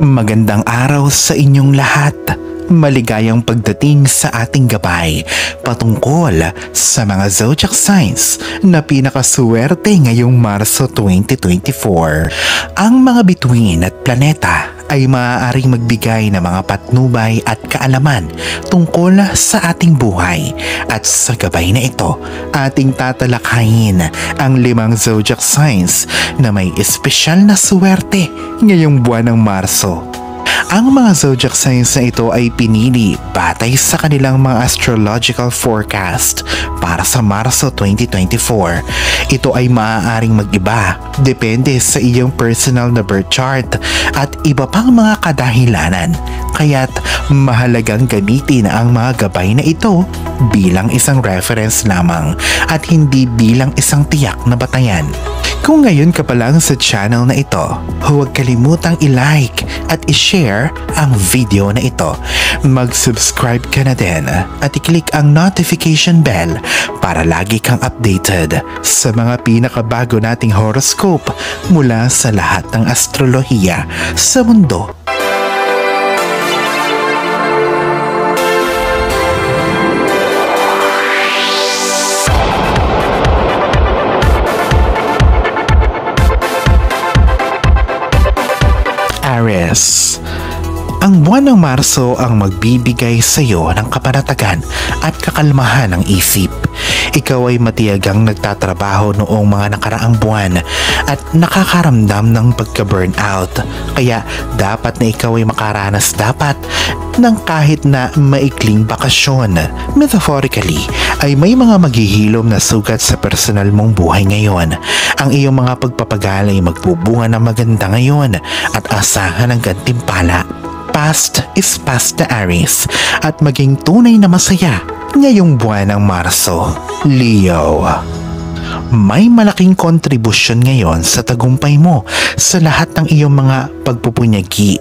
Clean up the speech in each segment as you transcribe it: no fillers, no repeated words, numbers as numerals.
Magandang araw sa inyong lahat. Maligayang pagdating sa ating gabay patungkol sa mga zodiac signs na pinakaswerte ngayong Marso 2024. Ang mga bituin at planeta ay maaaring magbigay ng mga patnubay at kaalaman tungkol sa ating buhay. At sa gabay na ito, ating tatalakayin ang 5 zodiac signs na may espesyal na swerte ngayong buwan ng Marso. Ang mga zodiac signs na ito ay pinili batay sa kanilang mga astrological forecast para sa Marso 2024. Ito ay maaaring mag-iba depende sa iyong personal na birth chart at iba pang mga kadahilanan. Kaya't mahalagang gamitin ang mga gabay na ito bilang isang reference lamang at hindi bilang isang tiyak na batayan. Kung ngayon ka pa lang sa channel na ito, huwag kalimutang i-like at i-share ang video na ito. Mag-subscribe ka na din at i-click ang notification bell para lagi kang updated sa mga pinakabago nating horoscope mula sa lahat ng astrolohiya sa mundo. Aries. Ang buwan ng Marso ang magbibigay sa iyo ng kapanatagan at kakalmahan ng isip. Ikaw ay matiyagang nagtatrabaho noong mga nakaraang buwan at nakakaramdam ng pagka-burnout. Kaya dapat na ikaw ay makaranas dapat ng kahit na maikling bakasyon. Metaphorically, ay may mga maghihilom na sugat sa personal mong buhay ngayon. Ang iyong mga pagpapagal ay magbubunga ng maganda ngayon at asahan ng gantimpala. Past is past na Aries at maging tunay na masaya ngayong buwan ng Marso. Leo. May malaking kontribusyon ngayon sa tagumpay mo sa lahat ng iyong mga pagpupunyagi.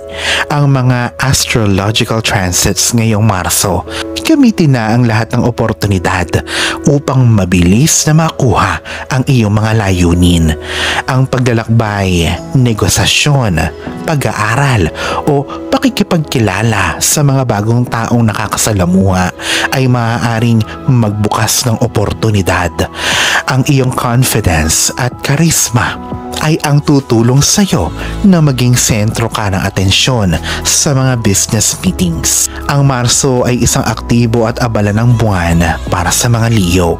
Ang mga astrological transits ngayong Marso, gamitin na ang lahat ng oportunidad upang mabilis na makuha ang iyong mga layunin. Ang paglalakbay, negosasyon, pag-aaral o pakikipagkilala sa mga bagong taong nakakasalamuha ay maaaring magbukas ng oportunidad. Ang iyong confidence at charisma ay ang tutulong sa iyo na maging sentro ka ng atensyon sa mga business meetings. Ang Marso ay isang aktibo at abala ng buwan para sa mga Leo.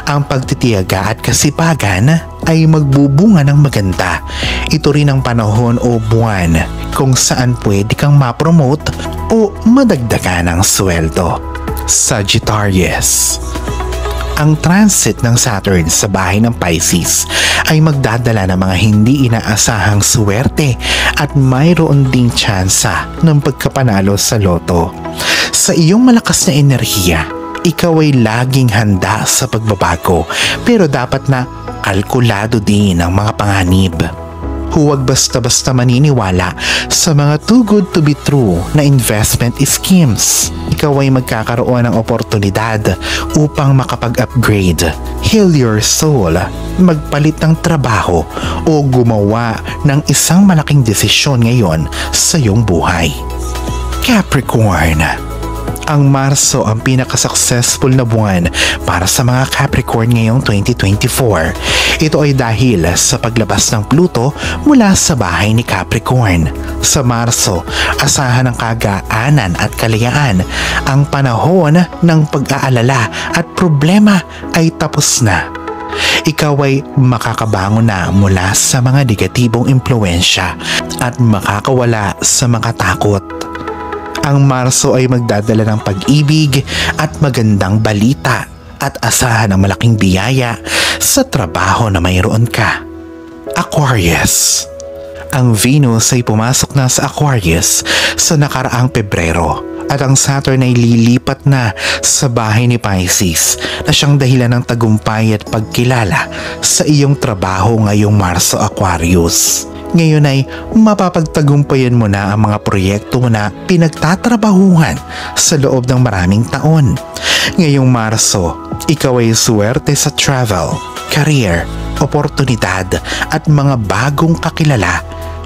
Ang pagtitiyaga at kasipagan ay magbubunga ng maganda. Ito rin ang panahon o buwan kung saan pwede kang ma-promote o madagdagan ng sweldo. Sagittarius. Ang transit ng Saturn sa bahay ng Pisces ay magdadala ng mga hindi inaasahang swerte at mayroon ding tsansa ng pagkapanalo sa loto. Sa iyong malakas na enerhiya, ikaw ay laging handa sa pagbabago pero dapat na kalkulado din ang mga panganib. Huwag basta-basta maniniwala sa mga too good to be true na investment schemes. Ikaw ay magkakaroon ng oportunidad upang makapag-upgrade, heal your soul, magpalit ng trabaho o gumawa ng isang malaking desisyon ngayon sa iyong buhay. Capricorn. Ang Marso ang pinaka-successful na buwan para sa mga Capricorn ngayong 2024. Ito ay dahil sa paglabas ng Pluto mula sa bahay ni Capricorn. Sa Marso, asahan ng kagaanan at kalayaan. Ang panahon ng pag-aalala at problema ay tapos na. Ikaw ay makakabangon na mula sa mga negatibong impluensya at makakawala sa mga takot. Ang Marso ay magdadala ng pag-ibig at magandang balita at asahan ng malaking biyaya sa trabaho na mayroon ka. Aquarius. Ang Venus ay pumasok na sa Aquarius sa nakaraang Pebrero at ang Saturn ay lilipat na sa bahay ni Pisces na siyang dahilan ng tagumpay at pagkilala sa iyong trabaho ngayong Marso Aquarius. Ngayon ay mapapagtagumpayan mo na ang mga proyekto mo na pinagtatrabahuhan sa loob ng maraming taon. Ngayong Marso, ikaw ay suwerte sa travel, career, oportunidad at mga bagong kakilala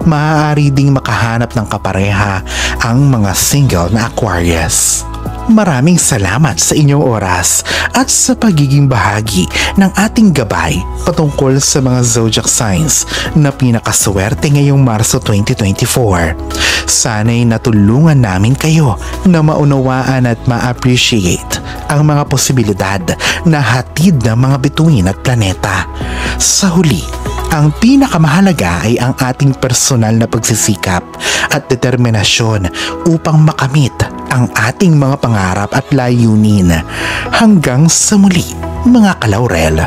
maaari ding makahanap ng kapareha ang mga single na Aquarius. Maraming salamat sa inyong oras at sa pagiging bahagi ng ating gabay patungkol sa mga zodiac signs na pinakaswerte ngayong Marso 2024. Sana'y natulungan namin kayo na maunawaan at ma-appreciate ang mga posibilidad na hatid ng mga bituin at planeta. Sa huli, ang pinakamahalaga ay ang ating personal na pagsisikap at determinasyon upang makamit ang ating mga pangarap at layunin. Hanggang sa muli, mga kalaurel.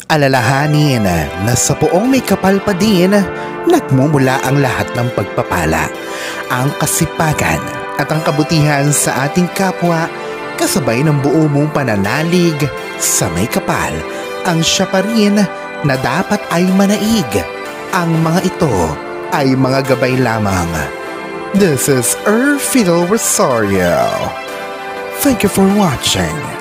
Alalahanin na sa poong may kapal pa din, nagmumula ang lahat ng pagpapala, ang kasipagan at ang kabutihan sa ating kapwa, kasabay ng buo mong pananalig sa may kapal. Ang siya pa rin na dapat ay manaig. Ang mga ito ay mga gabay lamang. This is Fidel Rosario. Thank you for watching.